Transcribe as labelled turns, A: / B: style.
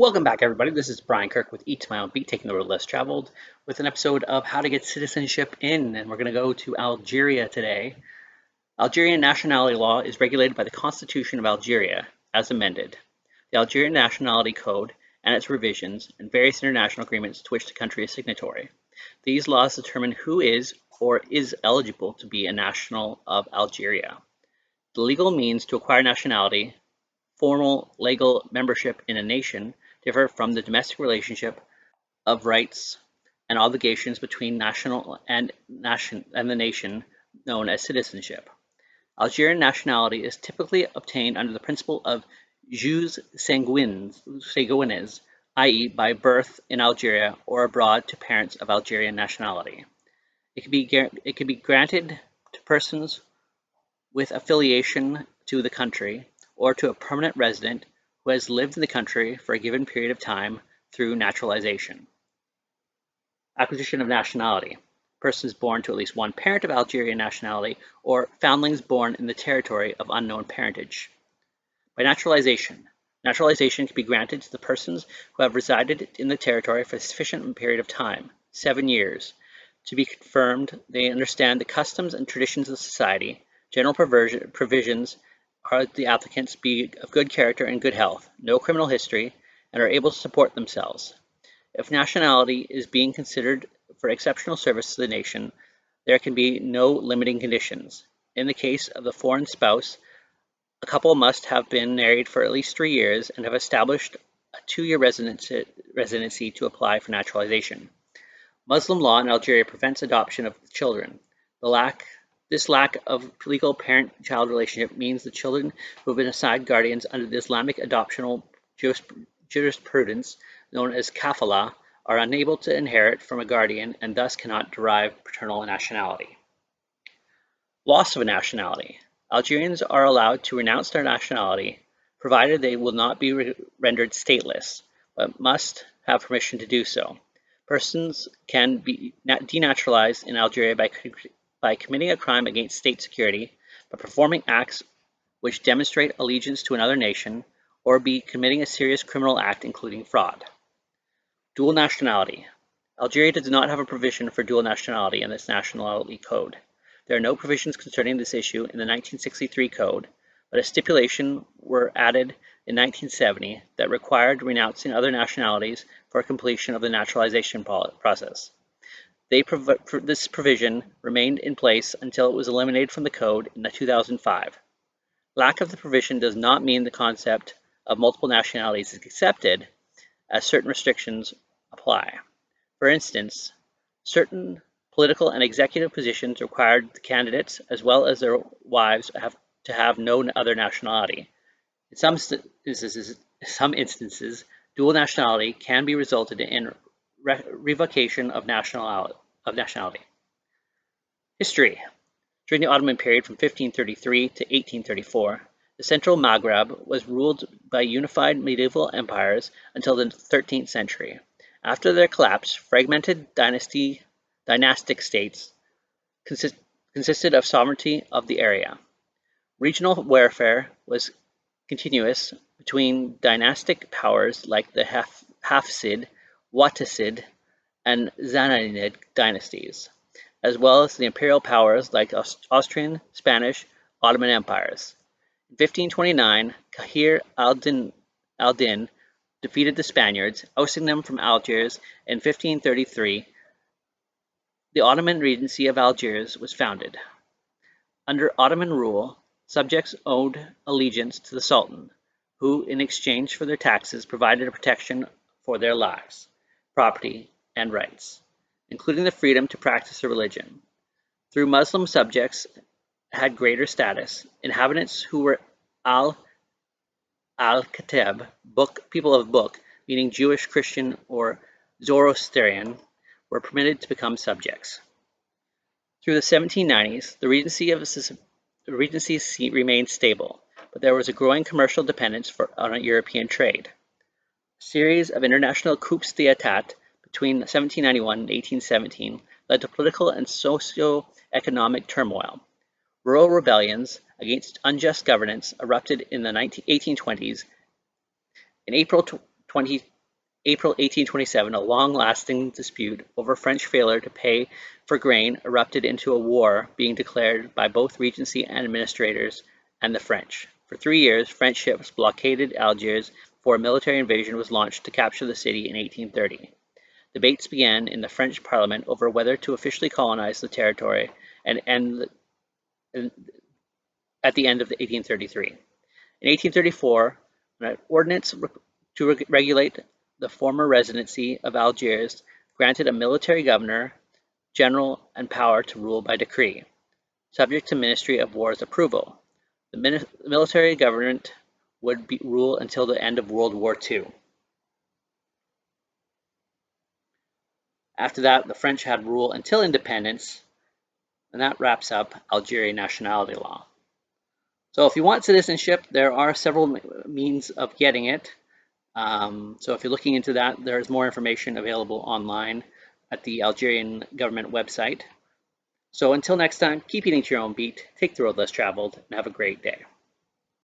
A: Welcome back, everybody. This is Brian Kirk with Eat My Own Beat, taking the road less traveled, with an episode of how to get citizenship in. And we're going to go to Algeria today. Algerian nationality law is regulated by the Constitution of Algeria, as amended, the Algerian Nationality Code and its revisions, and various international agreements to which the country is signatory. These laws determine who is or is eligible to be a national of Algeria. The legal means to acquire nationality, formal legal membership in a nation, differ from the domestic relationship of rights and obligations between national and the nation known as citizenship. Algerian nationality is typically obtained under the principle of jus sanguinis, i.e. by birth in Algeria or abroad to parents of Algerian nationality. It can be granted to persons with affiliation to the country or to a permanent resident who has lived in the country for a given period of time through naturalization. Acquisition of nationality. Persons born to at least one parent of Algerian nationality or foundlings born in the territory of unknown parentage. By naturalization. Naturalization can be granted to the persons who have resided in the territory for a sufficient period of time, 7 years, to be confirmed they understand the customs and traditions of society. General provisions are the applicants be of good character and good health, no criminal history, and are able to support themselves. If nationality is being considered for exceptional service to the nation, there can be no limiting conditions. In the case of the foreign spouse, a couple must have been married for at least 3 years and have established a 2-year residency to apply for naturalization. Muslim law in Algeria prevents adoption of children. This lack of legal parent-child relationship means the children who have been assigned guardians under the Islamic adoptional jurisprudence known as kafala are unable to inherit from a guardian and thus cannot derive paternal nationality. Loss of a nationality. Algerians are allowed to renounce their nationality, provided they will not be rendered stateless, but must have permission to do so. Persons can be denaturalized in Algeria by committing a crime against state security, by performing acts which demonstrate allegiance to another nation, or be committing a serious criminal act including fraud. Dual nationality. Algeria does not have a provision for dual nationality in its nationality code. There are no provisions concerning this issue in the 1963 code, but a stipulation were added in 1970 that required renouncing other nationalities for completion of the naturalization process. This provision remained in place until it was eliminated from the code in 2005. Lack of the provision does not mean the concept of multiple nationalities is accepted, as certain restrictions apply. For instance, certain political and executive positions required the candidates, as well as their wives, to have no other nationality. In some instances, dual nationality can be resulted in revocation of nationality. History. During the Ottoman period from 1533 to 1834, the Central Maghreb was ruled by unified medieval empires until the 13th century. After their collapse, fragmented dynastic states consisted of sovereignty of the area. Regional warfare was continuous between dynastic powers like the Hafsid, Wattasid, and Zananid dynasties, as well as the imperial powers like Austrian, Spanish, Ottoman empires. In 1529, Kahir al-Din defeated the Spaniards, ousting them from Algiers. In 1533, the Ottoman Regency of Algiers was founded. Under Ottoman rule, subjects owed allegiance to the Sultan, who, in exchange for their taxes, provided a protection for their lives, property, and rights, including the freedom to practice their religion. Through Muslim subjects had greater status. Inhabitants who were al-Kateb, people of book, meaning Jewish, Christian, or Zoroastrian, were permitted to become subjects. Through the 1790s, the Regency seat remained stable, but there was a growing commercial dependence on European trade. A series of international coups d'état between 1791 and 1817 led to political and socio-economic turmoil. Rural rebellions against unjust governance erupted in the 1820s. In April April 1827, a long-lasting dispute over French failure to pay for grain erupted into a war being declared by both Regency administrators and the French. For 3 years, French ships blockaded Algiers before a military invasion was launched to capture the city in 1830. Debates began in the French Parliament over whether to officially colonize the territory and at the end of 1833. In 1834, an ordinance to regulate the former residency of Algiers granted a military governor general and power to rule by decree, subject to Ministry of War's approval. The military government would rule until the end of World War II. After that, the French had rule until independence, and that wraps up Algerian nationality law. So if you want citizenship, there are several means of getting it. So if you're looking into that, there's more information available online at the Algerian government website. So until next time, keep eating to your own beat, take the road less traveled, and have a great day.